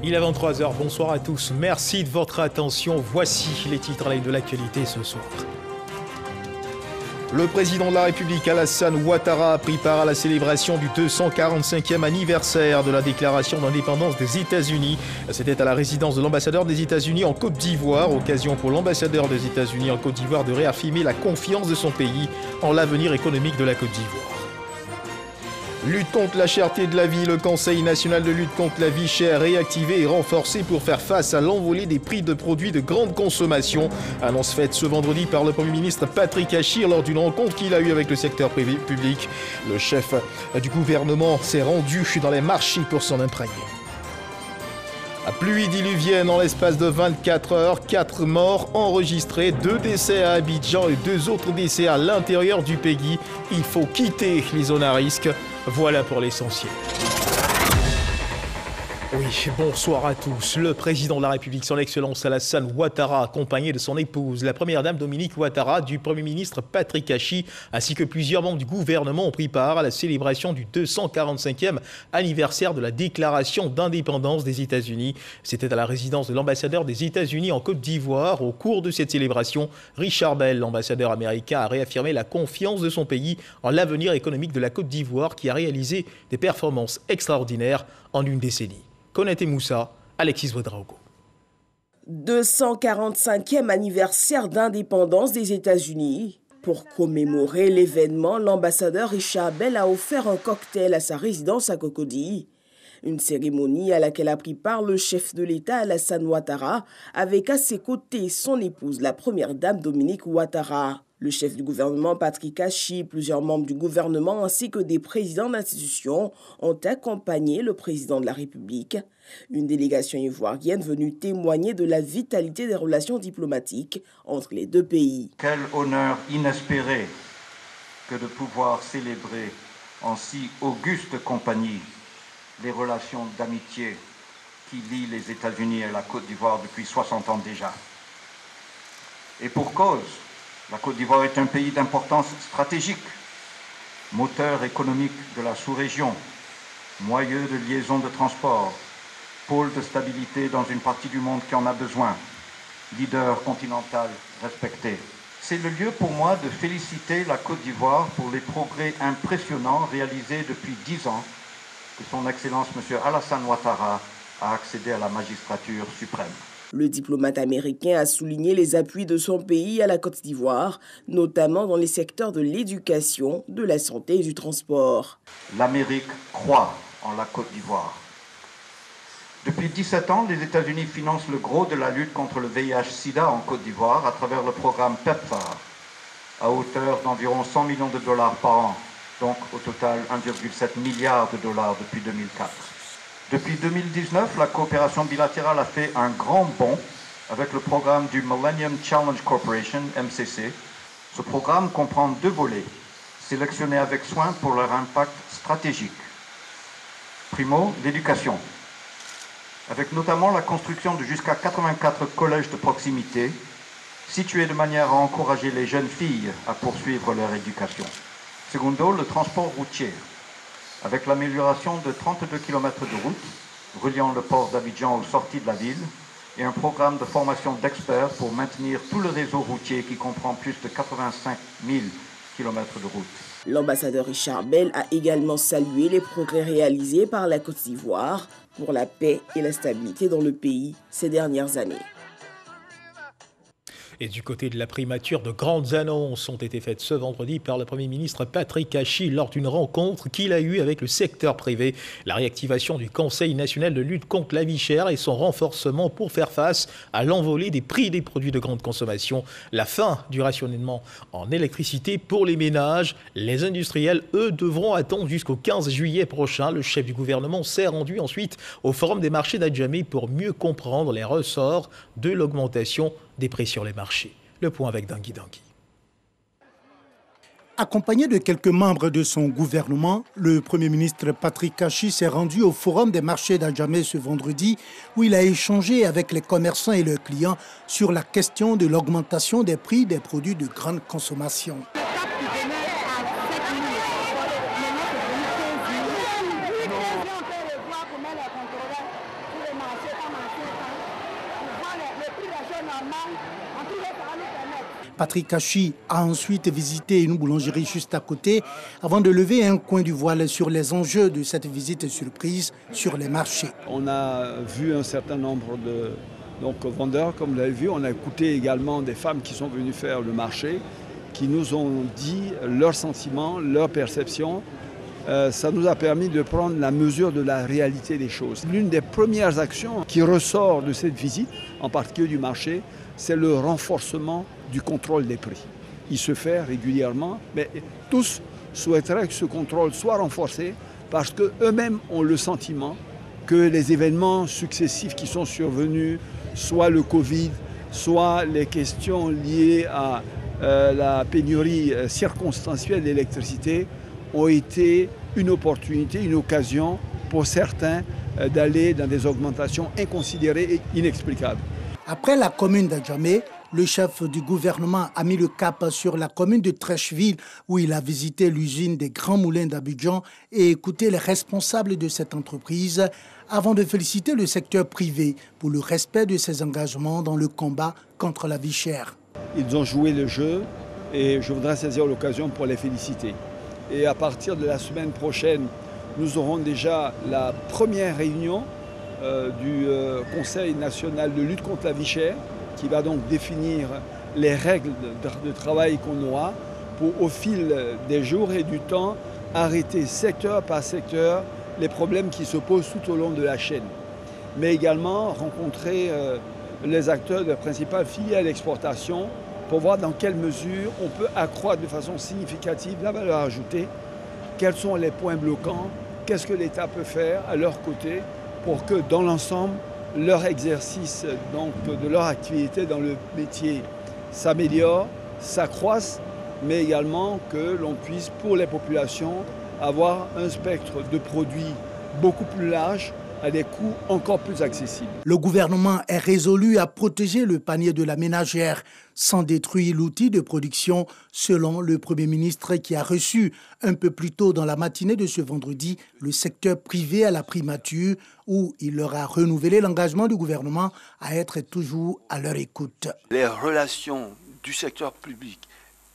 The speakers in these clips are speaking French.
Il est 23h, bonsoir à tous, merci de votre attention. Voici les titres de l'actualité ce soir. Le président de la République, Alassane Ouattara, a pris part à la célébration du 245e anniversaire de la déclaration d'indépendance des États-Unis. C'était à la résidence de l'ambassadeur des États-Unis en Côte d'Ivoire, occasion pour l'ambassadeur des États-Unis en Côte d'Ivoire de réaffirmer la confiance de son pays en l'avenir économique de la Côte d'Ivoire. Lutte contre la cherté de la vie, le Conseil national de lutte contre la vie chère réactivé et renforcé pour faire face à l'envolée des prix de produits de grande consommation. Annonce faite ce vendredi par le Premier ministre Patrick Achir lors d'une rencontre qu'il a eue avec le secteur public. Le chef du gouvernement s'est rendu dans les marchés pour s'en imprégner. La pluie diluvienne en l'espace de 24 heures, 4 morts enregistrés, 2 décès à Abidjan et 2 autres décès à l'intérieur du pays. Il faut quitter les zones à risque. Voilà pour l'essentiel. Oui, bonsoir à tous. Le président de la République, son Excellence Alassane Ouattara, accompagné de son épouse, la première dame Dominique Ouattara, du Premier ministre Patrick Achir, ainsi que plusieurs membres du gouvernement ont pris part à la célébration du 245e anniversaire de la déclaration d'indépendance des États-Unis. C'était à la résidence de l'ambassadeur des États-Unis en Côte d'Ivoire. Au cours de cette célébration, Richard Bell, l'ambassadeur américain, a réaffirmé la confiance de son pays en l'avenir économique de la Côte d'Ivoire qui a réalisé des performances extraordinaires en une décennie. Konaté Moussa, Alexis Ouedraogo. 245e anniversaire d'indépendance des États-Unis. Pour commémorer l'événement, l'ambassadeur Richard Bell a offert un cocktail à sa résidence à Cocody. Une cérémonie à laquelle a pris part le chef de l'État Alassane Ouattara, avec à ses côtés son épouse, la première dame Dominique Ouattara. Le chef du gouvernement Patrick Achir, plusieurs membres du gouvernement ainsi que des présidents d'institutions ont accompagné le président de la République. Une délégation ivoirienne venue témoigner de la vitalité des relations diplomatiques entre les deux pays. Quel honneur inespéré que de pouvoir célébrer en si auguste compagnie les relations d'amitié qui lient les États-Unis et la Côte d'Ivoire depuis 60 ans déjà. Et pour cause, la Côte d'Ivoire est un pays d'importance stratégique, moteur économique de la sous-région, moyeu de liaison de transport, pôle de stabilité dans une partie du monde qui en a besoin, leader continental respecté. C'est le lieu pour moi de féliciter la Côte d'Ivoire pour les progrès impressionnants réalisés depuis 10 ans que son Excellence M. Alassane Ouattara a accédé à la magistrature suprême. Le diplomate américain a souligné les appuis de son pays à la Côte d'Ivoire, notamment dans les secteurs de l'éducation, de la santé et du transport. L'Amérique croit en la Côte d'Ivoire. Depuis 17 ans, les États-Unis financent le gros de la lutte contre le VIH-Sida en Côte d'Ivoire à travers le programme PEPFAR, à hauteur d'environ 100 millions de dollars par an, donc au total 1,7 milliard de dollars depuis 2004. Depuis 2019, la coopération bilatérale a fait un grand bond avec le programme du Millennium Challenge Corporation, MCC. Ce programme comprend 2 volets, sélectionnés avec soin pour leur impact stratégique. Primo, l'éducation, avec notamment la construction de jusqu'à 84 collèges de proximité, situés de manière à encourager les jeunes filles à poursuivre leur éducation. Secondo, le transport routier, avec l'amélioration de 32 km de route reliant le port d'Abidjan aux sorties de la ville et un programme de formation d'experts pour maintenir tout le réseau routier qui comprend plus de 85 000 km de route. L'ambassadeur Richard Bell a également salué les progrès réalisés par la Côte d'Ivoire pour la paix et la stabilité dans le pays ces dernières années. Et du côté de la primature, de grandes annonces ont été faites ce vendredi par le Premier ministre Patrick Achir lors d'une rencontre qu'il a eue avec le secteur privé. La réactivation du Conseil national de lutte contre la vie chère et son renforcement pour faire face à l'envolée des prix des produits de grande consommation. La fin du rationnement en électricité pour les ménages. Les industriels, eux, devront attendre jusqu'au 15 juillet prochain. Le chef du gouvernement s'est rendu ensuite au Forum des marchés d'Adjamé pour mieux comprendre les ressorts de l'augmentation des prix sur les marchés. Le point avec Dangui Dangui. Accompagné de quelques membres de son gouvernement, le Premier ministre Patrick Achir s'est rendu au Forum des marchés d'Adjamé ce vendredi où il a échangé avec les commerçants et leurs clients sur la question de l'augmentation des prix des produits de grande consommation. Patrick Kachi a ensuite visité une boulangerie juste à côté avant de lever un coin du voile sur les enjeux de cette visite surprise sur les marchés. On a vu un certain nombre de vendeurs, comme vous l'avez vu. On a écouté également des femmes qui sont venues faire le marché, qui nous ont dit leurs sentiments, leurs perceptions. Ça nous a permis de prendre la mesure de la réalité des choses. L'une des premières actions qui ressort de cette visite, en particulier du marché, c'est le renforcement du contrôle des prix. Il se fait régulièrement, mais tous souhaiteraient que ce contrôle soit renforcé parce qu'eux-mêmes ont le sentiment que les événements successifs qui sont survenus, soit le Covid, soit les questions liées à la pénurie circonstancielle d'électricité, ont été une opportunité, une occasion pour certains d'aller dans des augmentations inconsidérées et inexplicables. Après la commune d'Adjamé, le chef du gouvernement a mis le cap sur la commune de Trècheville où il a visité l'usine des Grands Moulins d'Abidjan et écouté les responsables de cette entreprise avant de féliciter le secteur privé pour le respect de ses engagements dans le combat contre la vie chère. Ils ont joué le jeu et je voudrais saisir l'occasion pour les féliciter. Et à partir de la semaine prochaine, nous aurons déjà la première réunion du Conseil national de lutte contre la vie chère qui va donc définir les règles de travail qu'on aura pour, au fil des jours et du temps, arrêter secteur par secteur les problèmes qui se posent tout au long de la chaîne. Mais également rencontrer les acteurs de la principale filière d'exportation pour voir dans quelle mesure on peut accroître de façon significative la valeur ajoutée, quels sont les points bloquants, qu'est-ce que l'État peut faire à leur côté pour que dans l'ensemble, leur exercice donc, de leur activité dans le métier s'améliore, s'accroisse, mais également que l'on puisse pour les populations avoir un spectre de produits beaucoup plus large à des coûts encore plus accessibles. Le gouvernement est résolu à protéger le panier de la ménagère sans détruire l'outil de production, selon le Premier ministre qui a reçu un peu plus tôt dans la matinée de ce vendredi le secteur privé à la primature où il leur a renouvelé l'engagement du gouvernement à être toujours à leur écoute. Les relations du secteur public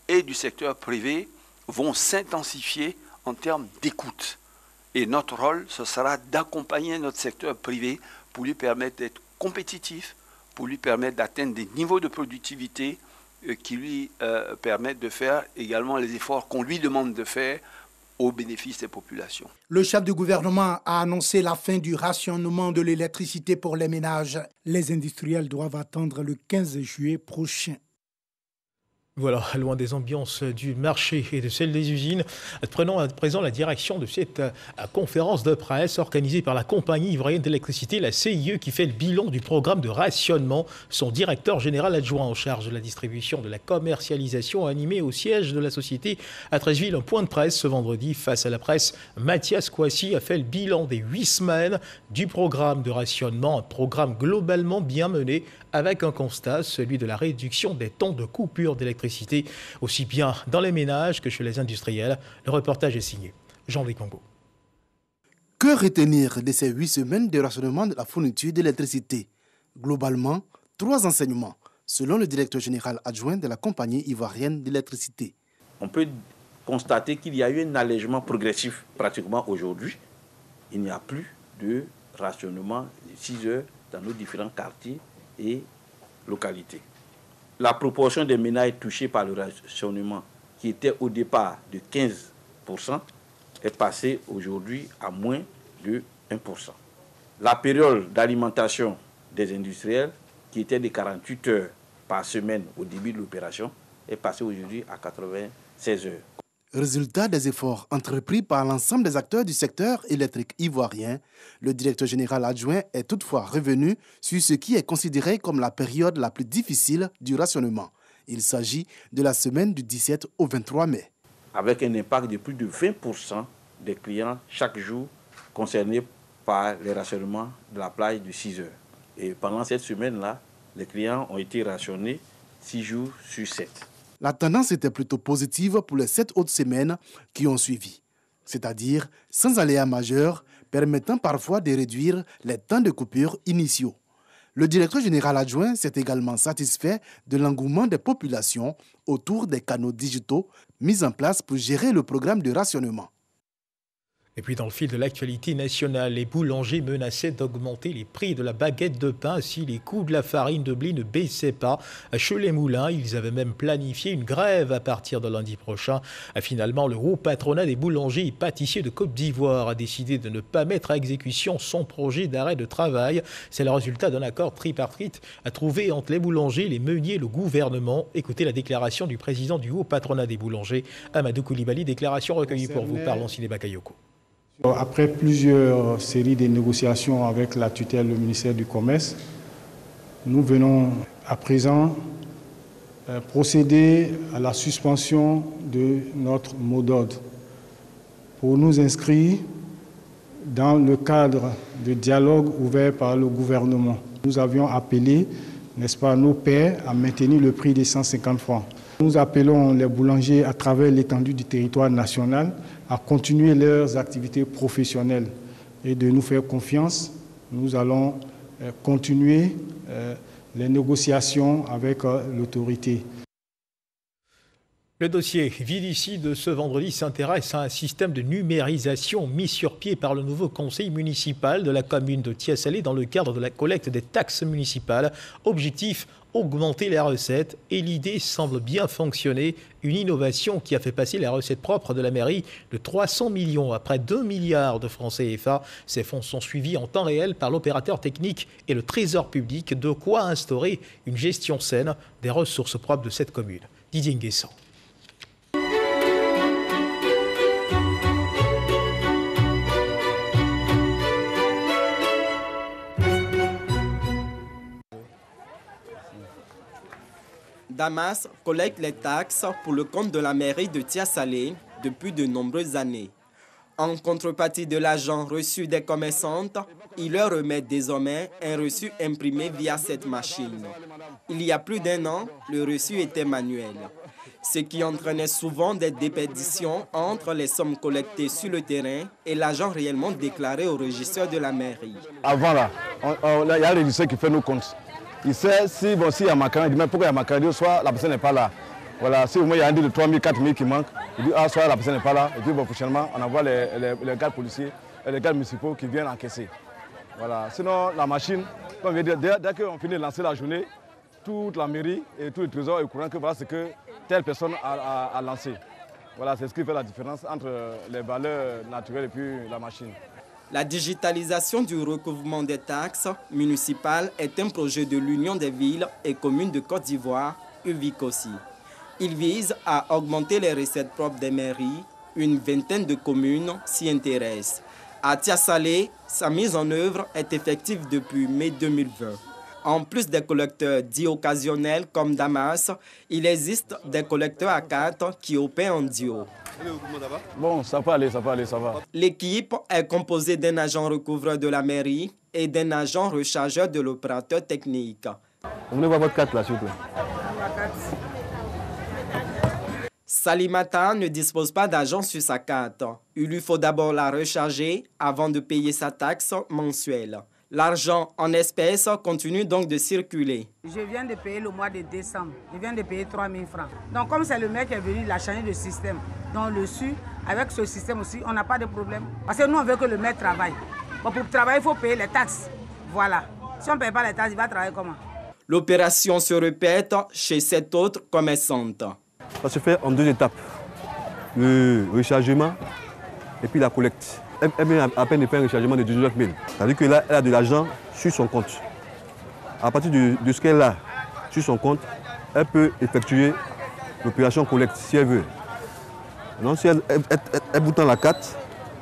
et du secteur privé vont s'intensifier en termes d'écoute. Et notre rôle, ce sera d'accompagner notre secteur privé pour lui permettre d'être compétitif, pour lui permettre d'atteindre des niveaux de productivité qui lui permettent de faire également les efforts qu'on lui demande de faire au bénéfice des populations. Le chef du gouvernement a annoncé la fin du rationnement de l'électricité pour les ménages. Les industriels doivent attendre le 15 juillet prochain. Voilà, loin des ambiances du marché et de celles des usines, prenons à présent la direction de cette conférence de presse organisée par la compagnie ivoirienne d'électricité, la CIE, qui fait le bilan du programme de rationnement. Son directeur général adjoint en charge de la distribution, de la commercialisation, a animé au siège de la société à Trècheville un point de presse ce vendredi. Face à la presse, Mathias Kouassi a fait le bilan des 8 semaines du programme de rationnement, un programme globalement bien mené avec un constat, celui de la réduction des temps de coupure d'électricité, aussi bien dans les ménages que chez les industriels. Le reportage est signé Jean-Louis Congo. Que retenir de ces 8 semaines de rationnement de la fourniture d'électricité? Globalement, 3 enseignements, selon le directeur général adjoint de la compagnie ivoirienne d'électricité. On peut constater qu'il y a eu un allègement progressif pratiquement aujourd'hui. Il n'y a plus de rationnement de 6 heures dans nos différents quartiers et localités. La proportion des ménages touchés par le rationnement, qui était au départ de 15%, est passée aujourd'hui à moins de 1%. La période d'alimentation des industriels, qui était de 48 heures par semaine au début de l'opération, est passée aujourd'hui à 96 heures. Résultat des efforts entrepris par l'ensemble des acteurs du secteur électrique ivoirien, le directeur général adjoint est toutefois revenu sur ce qui est considéré comme la période la plus difficile du rationnement. Il s'agit de la semaine du 17 au 23 mai. Avec un impact de plus de 20% des clients chaque jour concernés par les rationnements de la plage de 6 heures. Et pendant cette semaine-là, les clients ont été rationnés 6 jours sur 7. La tendance était plutôt positive pour les 7 autres semaines qui ont suivi, c'est-à-dire sans aléas majeurs, permettant parfois de réduire les temps de coupure initiaux. Le directeur général adjoint s'est également satisfait de l'engouement des populations autour des canaux digitaux mis en place pour gérer le programme de rationnement. Et puis dans le fil de l'actualité nationale, les boulangers menaçaient d'augmenter les prix de la baguette de pain si les coûts de la farine de blé ne baissaient pas. À Cholet-Moulins, ils avaient même planifié une grève à partir de lundi prochain. Finalement, le haut patronat des boulangers et pâtissiers de Côte d'Ivoire a décidé de ne pas mettre à exécution son projet d'arrêt de travail. C'est le résultat d'un accord tripartite à trouver entre les boulangers, les meuniers et le gouvernement. Écoutez la déclaration du président du haut patronat des boulangers, Amadou Koulibaly, déclaration recueillie pour vous par Lancine Bakayoko. Après plusieurs séries de négociations avec la tutelle du ministère du Commerce, nous venons à présent procéder à la suspension de notre mot d'ordre pour nous inscrire dans le cadre de dialogue ouvert par le gouvernement. Nous avions appelé, n'est-ce pas, nos pairs à maintenir le prix des 150 francs. Nous appelons les boulangers à travers l'étendue du territoire national à continuer leurs activités professionnelles et de nous faire confiance. Nous allons continuer les négociations avec l'autorité. Le dossier Vidici de ce vendredi s'intéresse à un système de numérisation mis sur pied par le nouveau conseil municipal de la commune de Tiasalé dans le cadre de la collecte des taxes municipales. Objectif, augmenter les recettes et l'idée semble bien fonctionner. Une innovation qui a fait passer les recettes propres de la mairie de 300 millions à près de 2 milliards de francs CFA. Ces fonds sont suivis en temps réel par l'opérateur technique et le trésor public, de quoi instaurer une gestion saine des ressources propres de cette commune. Didier Nguessan. Damas collecte les taxes pour le compte de la mairie de Tiasalé depuis de nombreuses années. En contrepartie de l'argent reçu des commerçantes, il leur remet désormais un reçu imprimé via cette machine. Il y a plus d'1 an, le reçu était manuel, ce qui entraînait souvent des déperditions entre les sommes collectées sur le terrain et l'argent réellement déclaré au régisseur de la mairie. Avant là, il y a un régisseur qui fait nos comptes. Il sait si bon, s'il y a macaroni, il dit mais pourquoi il y a macaroni, soit la personne n'est pas là. Voilà, si au moins il y a un deal de 3 000, 4 000 qui manque, il dit ah soit la personne n'est pas là. Et puis bon, prochainement, on envoie les gardes policiers et les gardes municipaux qui viennent encaisser. Voilà. Sinon, la machine, comme je veux dire, dès qu'on finit de lancer la journée, toute la mairie et tout le trésor est au courant que voilà ce que telle personne a lancé. Voilà, c'est ce qui fait la différence entre les valeurs naturelles et puis la machine. La digitalisation du recouvrement des taxes municipales est un projet de l'Union des villes et communes de Côte d'Ivoire, UVICOSI. Il vise à augmenter les recettes propres des mairies. Une vingtaine de communes s'y intéressent. À Tiasalé, sa mise en œuvre est effective depuis mai 2020. En plus des collecteurs dits occasionnels comme Damas, il existe des collecteurs à cartes qui opèrent en duo. Bon, ça peut aller, ça va. L'équipe est composée d'un agent recouvreur de la mairie et d'un agent rechargeur de l'opérateur technique. Vous venez voir votre carte là, s'il vous plaît. Salimata ne dispose pas d'argent sur sa carte. Il lui faut d'abord la recharger avant de payer sa taxe mensuelle. L'argent en espèces continue donc de circuler. Je viens de payer le mois de décembre. Je viens de payer 3 000 francs. Donc comme c'est le maire qui est venu, il a changé de système. Donc le SU, avec ce système aussi, on n'a pas de problème. Parce que nous, on veut que le maire travaille. Bon, pour travailler, il faut payer les taxes. Voilà. Si on ne paye pas les taxes, il va travailler comment? L'opération se répète chez cette autre commerçante. Ça se fait en 2 étapes. Le rechargement et puis la collecte. Elle vient à peine de faire un rechargement de 19 000. C'est-à-dire qu'elle a de l'argent sur son compte. À partir de ce qu'elle a sur son compte, elle peut effectuer l'opération collecte si elle veut. Donc si elle boutonne la carte,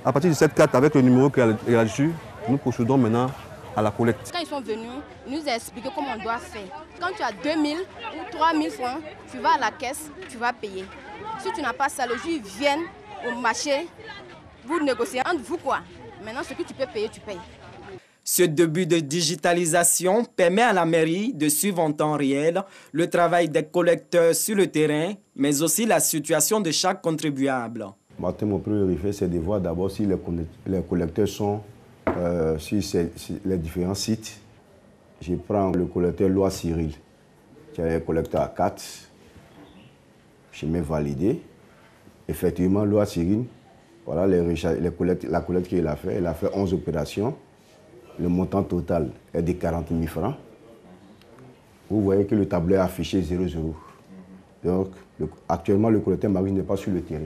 à partir de cette carte avec le numéro qu'elle a dessus, nous procédons maintenant à la collecte. Quand ils sont venus, ils nous ont expliqué comment on doit faire. Quand tu as 2 000 ou 3 000 francs, tu vas à la caisse, tu vas payer. Si tu n'as pas ça, les gens viennent au marché. Vous négociez entre vous quoi. Maintenant, ce que tu peux payer, tu payes. Ce début de digitalisation permet à la mairie de suivre en temps réel le travail des collecteurs sur le terrain, mais aussi la situation de chaque contribuable. Mon premier réflexe, c'est de voir d'abord si les collecteurs sont sur les différents sites Je prends le collecteur Loi Cyril, qui est un collecteur à 4. Je mets validé. Effectivement, Loi Cyril, voilà la collecte qu'il a fait. Il a fait 11 opérations. Le montant total est de 40 000 francs. Vous voyez que le tableau est affiché 0,0. Donc, actuellement, le collecteur Marie n'est pas sur le terrain.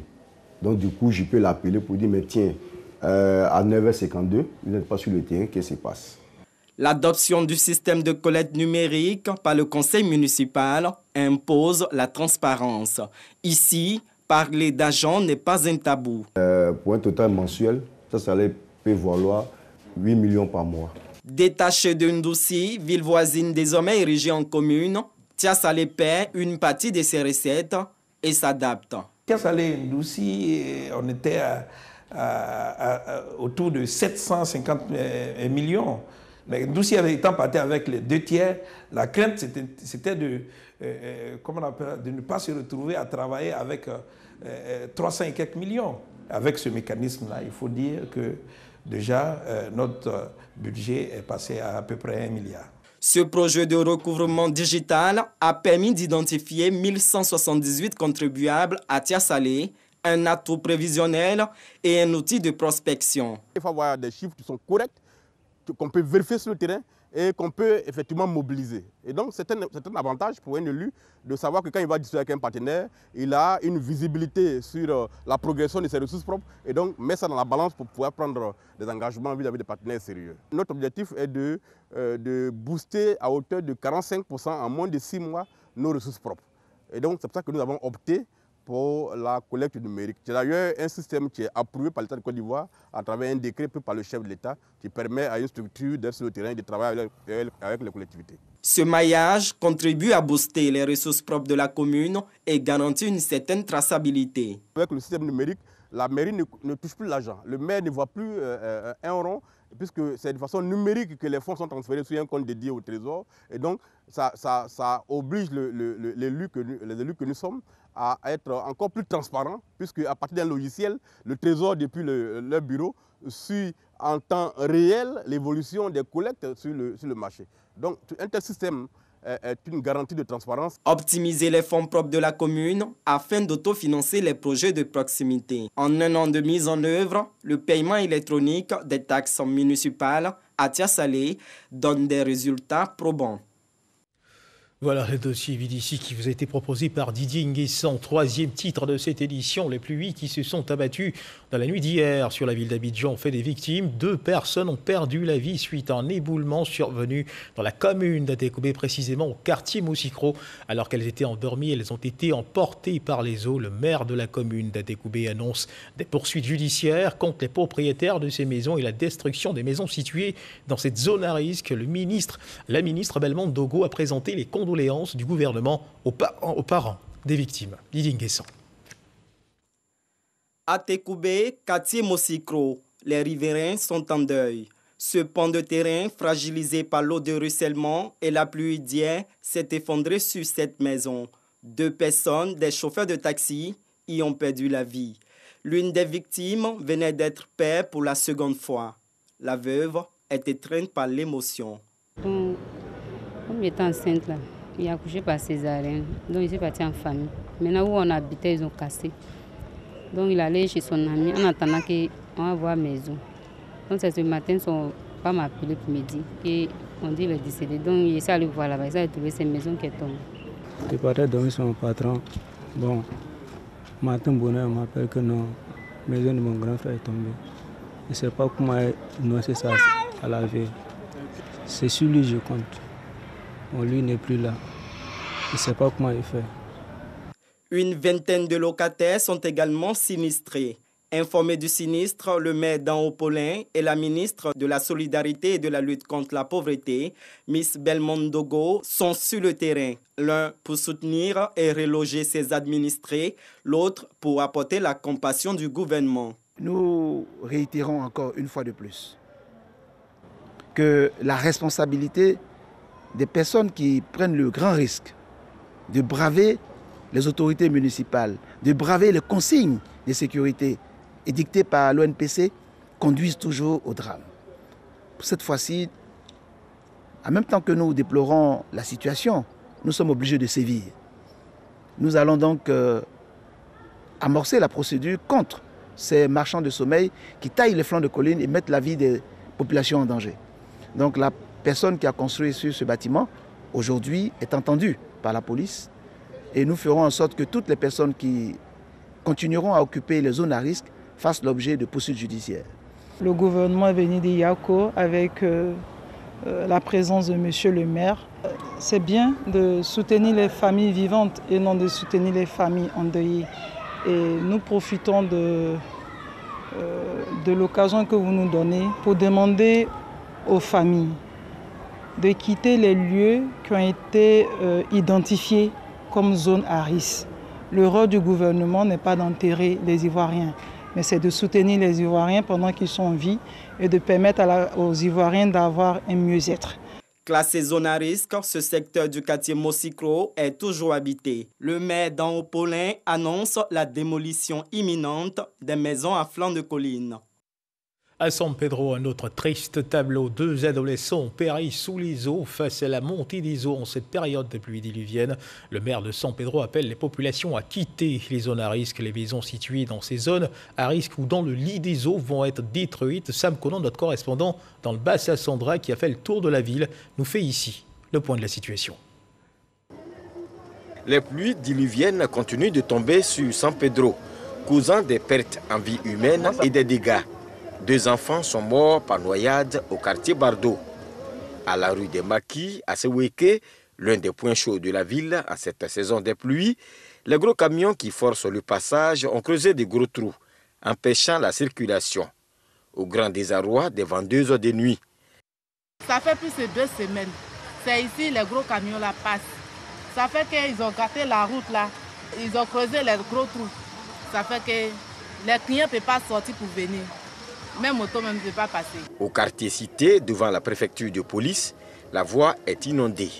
Donc, du coup, je peux l'appeler pour dire, mais tiens, à 9h52, vous n'êtes pas sur le terrain, qu'est-ce qui se passe? L'adoption du système de collecte numérique par le conseil municipal impose la transparence. Ici, parler d'agents n'est pas un tabou. Pour un total mensuel, ça peut valoir 8 millions par mois. Détaché de Ndoussi, ville voisine désormais érigée en commune, Tia Salé paie une partie de ses recettes et s'adapte. Tia Salé Ndoussi, on était autour de 750 millions. Mais Ndoussi étant parti avec les 2 tiers, la crainte c'était de ne pas se retrouver à travailler avec 300 et quelques millions. Avec ce mécanisme-là, il faut dire que déjà notre budget est passé à peu près 1 milliard. Ce projet de recouvrement digital a permis d'identifier 1178 contribuables à Tia Salé, un atout prévisionnel et un outil de prospection. Il faut avoir des chiffres qui sont corrects, qu'on peut vérifier sur le terrain et qu'on peut effectivement mobiliser. Et donc c'est un avantage pour un élu de savoir que quand il va discuter avec un partenaire, il a une visibilité sur la progression de ses ressources propres et donc met ça dans la balance pour pouvoir prendre des engagements vis-à-vis des partenaires sérieux. Notre objectif est de booster à hauteur de 45% en moins de 6 mois nos ressources propres. Et donc c'est pour ça que nous avons opté pour la collecte numérique. C'est d'ailleurs un système qui est approuvé par l'État de Côte d'Ivoire à travers un décret pris par le chef de l'État qui permet à une structure d'être sur le terrain et de travailler avec les collectivités. Ce maillage contribue à booster les ressources propres de la commune et garantit une certaine traçabilité. Avec le système numérique, la mairie ne touche plus l'argent. Le maire ne voit plus un rond puisque c'est de façon numérique que les fonds sont transférés sur un compte dédié au trésor. Et donc, ça oblige les élus que nous sommes à être encore plus transparents, puisque à partir d'un logiciel, le trésor, depuis leur bureau, suit en temps réel l'évolution des collectes sur le marché. Donc, un tel système est une garantie de transparence. Optimiser les fonds propres de la commune afin d'autofinancer les projets de proximité. En 1 an de mise en œuvre, le paiement électronique des taxes municipales à Tia Salé donne des résultats probants. Voilà le dossier Vidici qui vous a été proposé par Didier Nguessan, 3e titre de cette édition. Les pluies qui se sont abattues dans la nuit d'hier sur la ville d'Abidjan ont fait des victimes. 2 personnes ont perdu la vie suite à un éboulement survenu dans la commune d'Atekoubé, précisément au quartier Moussicro. Alors qu'elles étaient endormies, elles ont été emportées par les eaux. Le maire de la commune d'Atekoubé annonce des poursuites judiciaires contre les propriétaires de ces maisons et la destruction des maisons situées dans cette zone à risque. La ministre Belmondo Dogo a présenté les condoléances du gouvernement aux parents des victimes. Didier Nguessan. À Atekoubé, quartier Moussicro, les riverains sont en deuil. Ce pont de terrain, fragilisé par l'eau de ruissellement et la pluie d'hier, s'est effondré sur cette maison. 2 personnes, des chauffeurs de taxi, y ont perdu la vie. L'une des victimes venait d'être père pour la 2e fois. La veuve est étreinte par l'émotion. Comme j'étais enceinte, là, il a accouché par césarienne. Donc il s'est parti en famille. Maintenant où on habitait, ils ont cassé. Donc il allait chez son ami en attendant qu'on va voir maison. Donc c'est ce matin, son papa m'a appelé pour me dire qu'on dit le décédé. Donc il s'est allé voir là-bas, il a trouvé cette maison qui est tombée. Il partait dormir son patron. Bon, matin bonheur, on m'appelle que non, la maison de mon grand frère est tombée. Je ne sais pas comment annoncer ça à la veille. C'est sur lui je compte. Bon, lui n'est plus là. Je ne sais pas comment il fait. Une vingtaine de locataires sont également sinistrés. Informés du sinistre, le maire d'Anhaut-Paulin et la ministre de la Solidarité et de la lutte contre la pauvreté, Miss Belmondo Dogo, sont sur le terrain. L'un pour soutenir et reloger ses administrés, l'autre pour apporter la compassion du gouvernement. Nous réitérons encore une fois de plus que la responsabilité des personnes qui prennent le grand risque de braver les autorités municipales, de braver les consignes de sécurité édictées par l'ONPC conduisent toujours au drame. Cette fois-ci, En même temps que nous déplorons la situation, nous sommes obligés de sévir. Nous allons donc amorcer la procédure contre ces marchands de sommeil qui taillent les flancs de collines et mettent la vie des populations en danger. Donc la personne qui a construit sur ce bâtiment, aujourd'hui, est entendue par la police et nous ferons en sorte que toutes les personnes qui continueront à occuper les zones à risque fassent l'objet de poursuites judiciaires. Le gouvernement est venu d'Iyako avec la présence de monsieur le maire. C'est bien de soutenir les familles vivantes et non de soutenir les familles endeuillées. Et nous profitons de l'occasion que vous nous donnez pour demander aux familles de quitter les lieux qui ont été identifiés comme zone à risque. Le rôle du gouvernement n'est pas d'enterrer les Ivoiriens, mais c'est de soutenir les Ivoiriens pendant qu'ils sont en vie et de permettre aux Ivoiriens d'avoir un mieux-être. Classé zone à risque, ce secteur du quartier Mosikro est toujours habité. Le maire d'Anhaut-Paulin annonce la démolition imminente des maisons à flanc de colline. À San Pedro, un autre triste tableau. 2 adolescents péris sous les eaux face à la montée des eaux en cette période de pluie diluvienne. Le maire de San Pedro appelle les populations à quitter les zones à risque. Les maisons situées dans ces zones à risque ou dans le lit des eaux vont être détruites. Sam Conan, notre correspondant dans le Bassa Sandra, qui a fait le tour de la ville, nous fait ici le point de la situation. Les pluies diluviennes continuent de tomber sur San Pedro, causant des pertes en vie humaine et des dégâts. 2 enfants sont morts par noyade au quartier Bardo. À la rue des Maquis, à Seweke, l'un des points chauds de la ville à cette saison des pluies, les gros camions qui forcent le passage ont creusé de gros trous, empêchant la circulation. Au grand désarroi des vendeuses de nuit. Ça fait plus de 2 semaines. C'est ici les gros camions là passent. Ça fait qu'ils ont gâté la route là. Ils ont creusé les gros trous. Ça fait que les clients ne peuvent pas sortir pour venir. Même auto même ne peut pas passer. Au quartier Cité, devant la préfecture de police, la voie est inondée.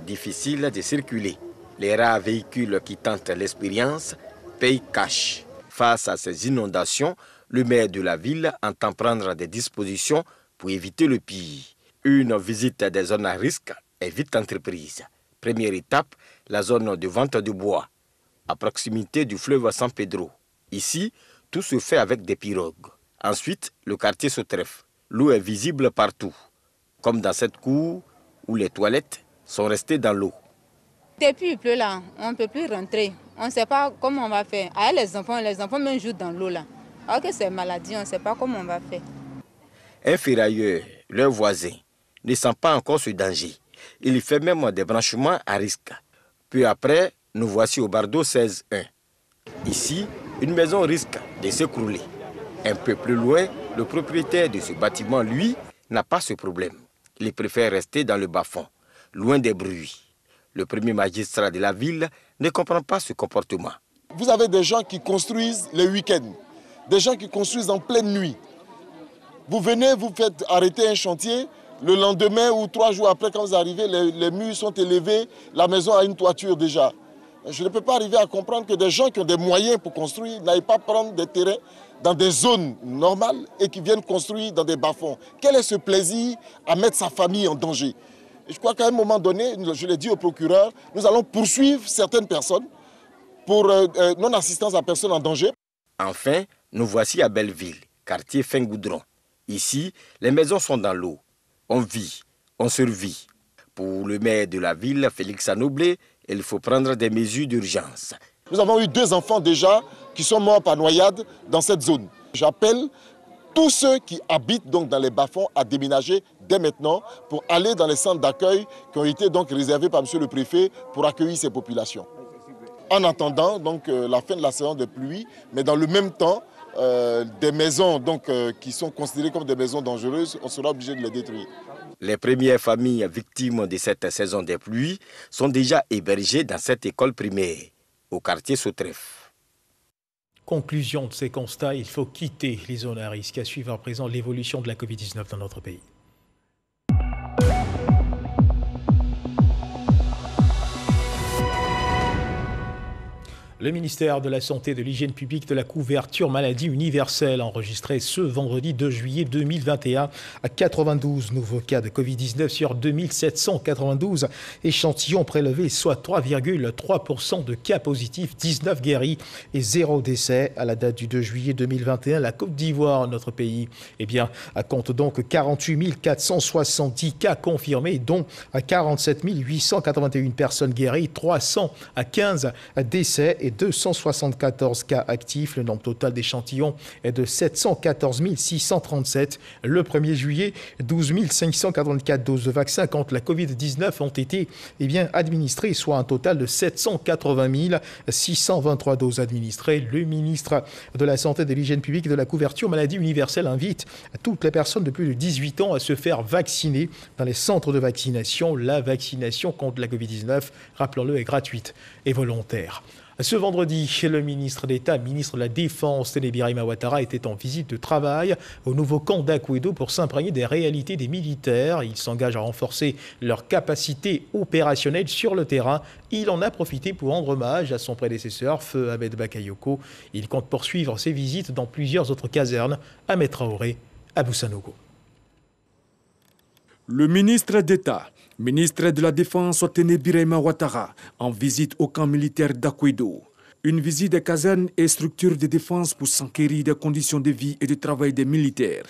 Difficile de circuler. Les rares véhicules qui tentent l'expérience payent cash. Face à ces inondations, le maire de la ville entend prendre des dispositions pour éviter le pire. Une visite des zones à risque est vite entreprise. Première étape, la zone de vente de bois, à proximité du fleuve San Pedro. Ici, tout se fait avec des pirogues. Ensuite, le quartier Sotref. L'eau est visible partout, comme dans cette cour où les toilettes sont restées dans l'eau. Depuis il pleut là, on ne peut plus rentrer. On ne sait pas comment on va faire. Avec les enfants même jouent dans l'eau là. Alors que c'est maladie, on ne sait pas comment on va faire. Un ferrailleur, leur voisin, ne sent pas encore ce danger. Il fait même des branchements à risque. Peu après, nous voici au Bardo 16-1. Ici, une maison risque de s'écrouler. Un peu plus loin, le propriétaire de ce bâtiment, lui, n'a pas ce problème. Il préfère rester dans le bas-fond, loin des bruits. Le premier magistrat de la ville ne comprend pas ce comportement. Vous avez des gens qui construisent les week-ends, des gens qui construisent en pleine nuit. Vous venez, vous faites arrêter un chantier, le lendemain ou 3 jours après, quand vous arrivez, les murs sont élevés, la maison a une toiture déjà. Je ne peux pas arriver à comprendre que des gens qui ont des moyens pour construire n'aillent pas prendre des terrains dans des zones normales et qui viennent construire dans des bas-fonds. Quel est ce plaisir à mettre sa famille en danger? Je crois qu'à un moment donné, je l'ai dit au procureur, nous allons poursuivre certaines personnes pour non-assistance à personne en danger. Enfin, nous voici à Belleville, quartier Fin-Goudron. Ici, les maisons sont dans l'eau. On vit, on survit. Pour le maire de la ville, Félix Anoblé, il faut prendre des mesures d'urgence. Nous avons eu 2 enfants déjà qui sont morts par noyade dans cette zone. J'appelle tous ceux qui habitent donc dans les bas-fonds à déménager dès maintenant pour aller dans les centres d'accueil qui ont été donc réservés par M. le préfet pour accueillir ces populations. En attendant donc la fin de la saison de pluie, mais dans le même temps, des maisons donc, qui sont considérées comme des maisons dangereuses, on sera obligé de les détruire. Les premières familles victimes de cette saison des pluies sont déjà hébergées dans cette école primaire, au quartier Sotref. Conclusion de ces constats, il faut quitter les zones à risque. À suivre à présent l'évolution de la Covid-19 dans notre pays. Le ministère de la Santé et de l'Hygiène publique de la couverture maladie universelle a enregistré ce vendredi 2 juillet 2021 à 92 nouveaux cas de Covid-19 sur 2792 échantillons prélevés, soit 3,3% de cas positifs, 19 guéris et 0 décès. À la date du 2 juillet 2021, la Côte d'Ivoire, notre pays, compte donc 48 470 cas confirmés, dont 47 881 personnes guéries, 315 décès et 274 cas actifs. Le nombre total d'échantillons est de 714 637. Le 1er juillet, 12 584 doses de vaccins contre la Covid-19 ont été administrées, soit un total de 780 623 doses administrées. Le ministre de la Santé et de l'Hygiène publique et de la couverture maladie universelle invite toutes les personnes de plus de 18 ans à se faire vacciner dans les centres de vaccination. La vaccination contre la Covid-19, rappelons-le, est gratuite et volontaire. Ce vendredi, le ministre d'État, ministre de la Défense, Téné Birahima Ouattara, était en visite de travail au nouveau camp d'Akouédo pour s'imprégner des réalités des militaires. Il s'engage à renforcer leur capacité opérationnelle sur le terrain. Il en a profité pour rendre hommage à son prédécesseur, Feu Ahmed Bakayoko. Il compte poursuivre ses visites dans plusieurs autres casernes. Ahmed Traoré, à Boussanogo. Le ministre d'État, ministre de la Défense, Téné Birahima Ouattara, en visite au camp militaire d'Akouédo. Une visite des casernes et structures de défense pour s'enquérir des conditions de vie et de travail des militaires.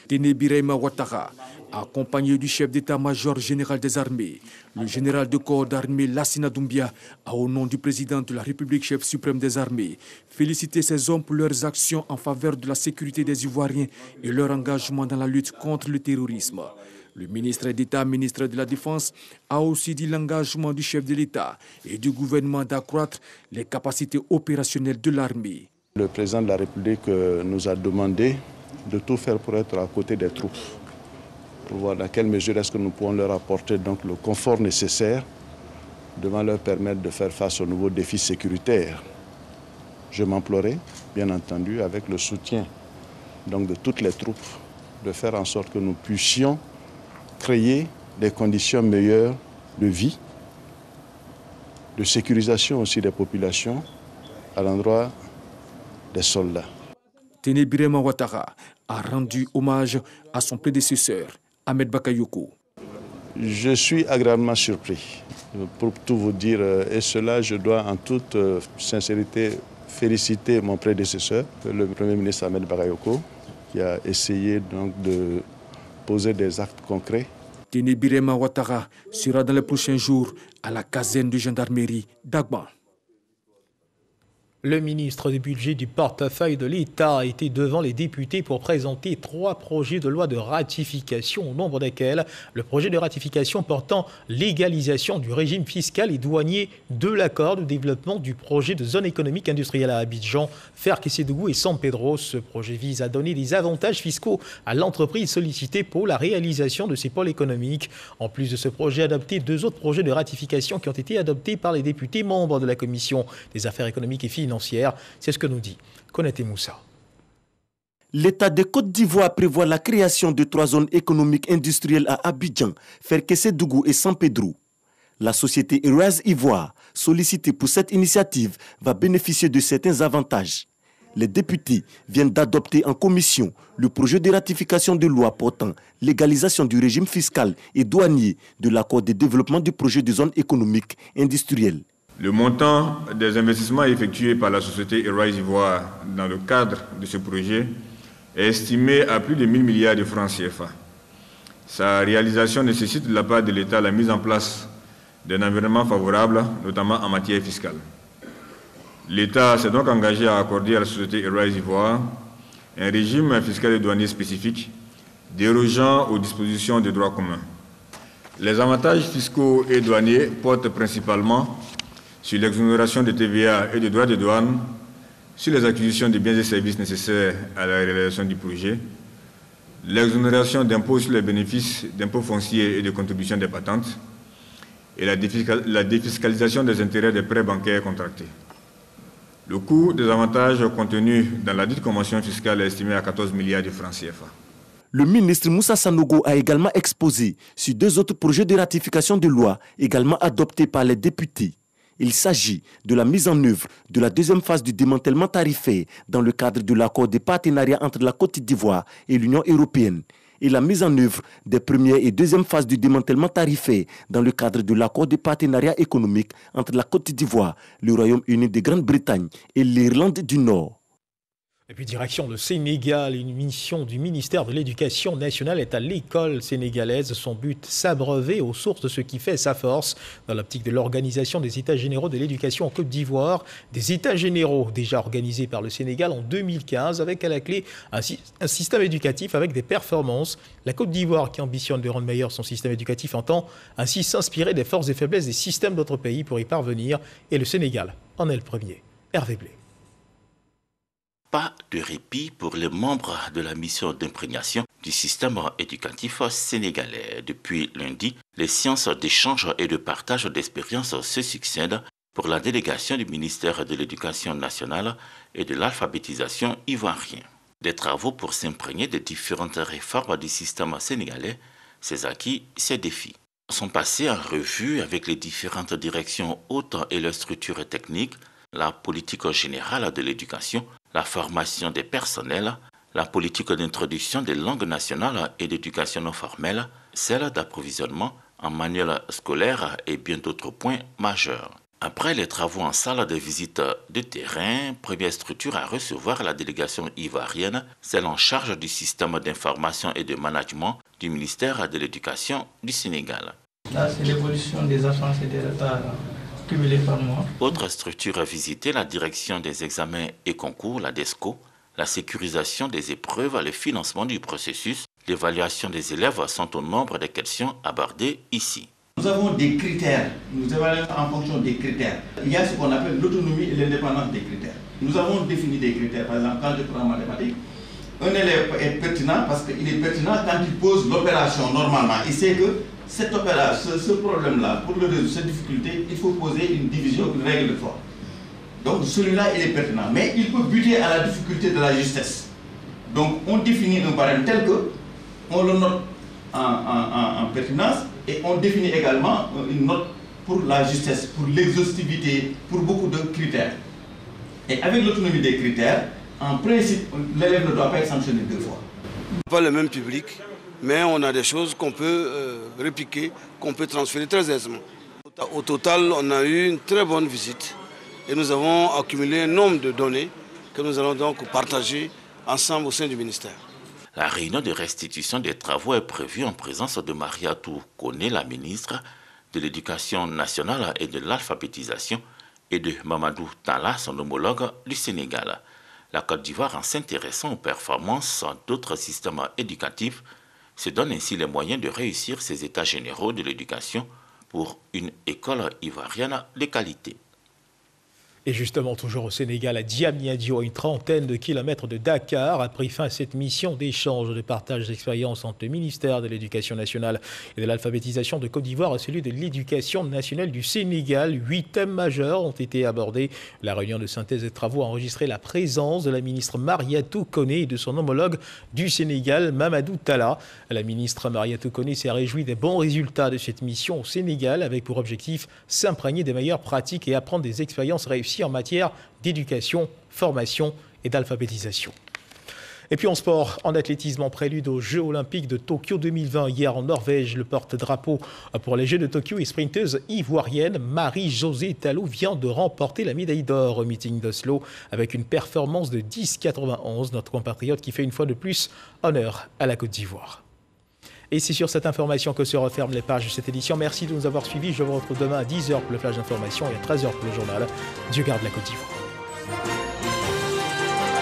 Téné Birahima Ouattara, accompagné du chef d'état-major général des armées, le général de corps d'armée Lassina Doumbia, a au nom du président de la République, chef suprême des armées, félicité ces hommes pour leurs actions en faveur de la sécurité des Ivoiriens et leur engagement dans la lutte contre le terrorisme. Le ministre d'État, ministre de la Défense, a aussi dit l'engagement du chef de l'État et du gouvernement d'accroître les capacités opérationnelles de l'armée. Le président de la République nous a demandé de tout faire pour être à côté des troupes, pour voir dans quelle mesure est-ce que nous pouvons leur apporter donc le confort nécessaire, devant leur permettre de faire face aux nouveaux défis sécuritaires. Je m'emploierai, bien entendu, avec le soutien donc, de toutes les troupes, de faire en sorte que nous puissions créer des conditions meilleures de vie, de sécurisation aussi des populations à l'endroit des soldats. Téné Birahima Ouattara a rendu hommage à son prédécesseur, Ahmed Bakayoko. Je suis agréablement surpris, pour tout vous dire, et cela je dois en toute sincérité féliciter mon prédécesseur, le Premier ministre Ahmed Bakayoko, qui a essayé donc de poser des actes concrets. Téné Birahima Ouattara sera dans les prochains jours à la caserne de gendarmerie d'Agban. Le ministre du Budget du portefeuille de l'État a été devant les députés pour présenter 3 projets de loi de ratification, au nombre desquels le projet de ratification portant légalisation du régime fiscal et douanier de l'accord de développement du projet de zone économique industrielle à Abidjan, Fer-Kessédougou et San Pedro. Ce projet vise à donner des avantages fiscaux à l'entreprise sollicitée pour la réalisation de ces pôles économiques. En plus de ce projet adopté, 2 autres projets de ratification qui ont été adoptés par les députés membres de la Commission des affaires économiques et financières. C'est ce que nous dit Konaté Moussa. L'État de Côte d'Ivoire prévoit la création de 3 zones économiques industrielles à Abidjan, Fer-Kessédougou et San Pedro. La société Arise Ivoire, sollicitée pour cette initiative, va bénéficier de certains avantages. Les députés viennent d'adopter en commission le projet de ratification de loi portant légalisation du régime fiscal et douanier de l'accord de développement du projet de zone économique industrielle. Le montant des investissements effectués par la société Arise Ivoire dans le cadre de ce projet est estimé à plus de 1 000 milliards de francs CFA. Sa réalisation nécessite de la part de l'État la mise en place d'un environnement favorable, notamment en matière fiscale. L'État s'est donc engagé à accorder à la société Arise Ivoire un régime fiscal et douanier spécifique, dérogeant aux dispositions des droits communs. Les avantages fiscaux et douaniers portent principalement sur l'exonération de TVA et de droits de douane, sur les acquisitions de biens et services nécessaires à la réalisation du projet, l'exonération d'impôts sur les bénéfices d'impôts fonciers et de contributions des patentes, et la défiscalisation des intérêts des prêts bancaires contractés. Le coût des avantages contenus dans la dite convention fiscale est estimé à 14 milliards de francs CFA. Le ministre Moussa Sanogo a également exposé sur 2 autres projets de ratification de loi également adoptés par les députés. Il s'agit de la mise en œuvre de la deuxième phase du démantèlement tarifaire dans le cadre de l'accord de partenariat entre la Côte d'Ivoire et l'Union européenne et la mise en œuvre des premières et deuxième phases du démantèlement tarifaire dans le cadre de l'accord de partenariat économique entre la Côte d'Ivoire, le Royaume-Uni de Grande-Bretagne et l'Irlande du Nord. Et puis direction le Sénégal, une mission du ministère de l'Éducation nationale est à l'école sénégalaise. Son but, s'abreuver aux sources de ce qui fait sa force. Dans l'optique de l'organisation des États généraux de l'éducation en Côte d'Ivoire, des États généraux déjà organisés par le Sénégal en 2015 avec à la clé un système éducatif avec des performances. La Côte d'Ivoire, qui ambitionne de rendre meilleur son système éducatif, entend ainsi s'inspirer des forces et faiblesses des systèmes d'autres pays pour y parvenir. Et le Sénégal en est le premier. Hervé Blé. Pas de répit pour les membres de la mission d'imprégnation du système éducatif sénégalais. Depuis lundi, les séances d'échange et de partage d'expériences se succèdent pour la délégation du ministère de l'Éducation nationale et de l'alphabétisation ivoirien. Des travaux pour s'imprégner des différentes réformes du système sénégalais, ses acquis, ses défis sont passés en revue avec les différentes directions hautes et leurs structures techniques, la politique générale de l'éducation, la formation des personnels, la politique d'introduction des langues nationales et d'éducation non formelle, celle d'approvisionnement en manuels scolaires et bien d'autres points majeurs. Après les travaux en salle de visite de terrain, première structure à recevoir la délégation ivoirienne, celle en charge du système d'information et de management du ministère de l'Éducation du Sénégal. Là, c'est l'évolution des absences et des retards cumulés par mois. Autre structure à visiter, la direction des examens et concours, la DESCO, la sécurisation des épreuves, le financement du processus, l'évaluation des élèves sont au nombre des questions abordées ici. Nous avons des critères, nous évaluons en fonction des critères. Il y a ce qu'on appelle l'autonomie et l'indépendance des critères. Nous avons défini des critères, par exemple, quand je prends en mathématiques, un élève est pertinent parce qu'il est pertinent quand il pose l'opération normalement. Il sait que cette opération, ce problème-là, pour le résoudre, cette difficulté, il faut poser une division, une règle de 3. Donc celui-là, il est pertinent. Mais il peut buter à la difficulté de la justesse. Donc on définit un barème tel que on le note en pertinence et on définit également une note pour la justesse, pour l'exhaustivité, pour beaucoup de critères. Et avec l'autonomie des critères, en principe, l'élève ne doit pas être sanctionné 2 fois. Pas le même public, mais on a des choses qu'on peut répliquer, qu'on peut transférer très aisément. Au total, on a eu une très bonne visite et nous avons accumulé un nombre de données que nous allons donc partager ensemble au sein du ministère. La réunion de restitution des travaux est prévue en présence de Mariatou Koné, la ministre de l'Éducation nationale et de l'alphabétisation, et de Mamadou Talla, son homologue du Sénégal. La Côte d'Ivoire, en s'intéressant aux performances d'autres systèmes éducatifs, se donne ainsi les moyens de réussir ses états généraux de l'éducation pour une école ivoirienne de qualité. Et justement, toujours au Sénégal, à Diamniadio, à une trentaine de kilomètres de Dakar, a pris fin cette mission d'échange de partage d'expériences entre le ministère de l'Éducation nationale et de l'alphabétisation de Côte d'Ivoire et celui de l'Éducation nationale du Sénégal. 8 thèmes majeurs ont été abordés. La réunion de synthèse des travaux a enregistré la présence de la ministre Mariatou Koné et de son homologue du Sénégal, Mamadou Talla. La ministre Mariatou Koné s'est réjouie des bons résultats de cette mission au Sénégal, avec pour objectif s'imprégner des meilleures pratiques et apprendre des expériences réussies en matière d'éducation, formation et d'alphabétisation. Et puis en sport, en athlétisme, en prélude aux Jeux Olympiques de Tokyo 2020, hier en Norvège, le porte-drapeau pour les Jeux de Tokyo et sprinteuse ivoirienne Marie-Josée Talou vient de remporter la médaille d'or au meeting d'Oslo avec une performance de 10,91, notre compatriote qui fait une fois de plus honneur à la Côte d'Ivoire. Et c'est sur cette information que se referment les pages de cette édition. Merci de nous avoir suivis. Je vous retrouve demain à 10h pour le flash d'information et à 13h pour le journal. Dieu garde la Côte d'Ivoire.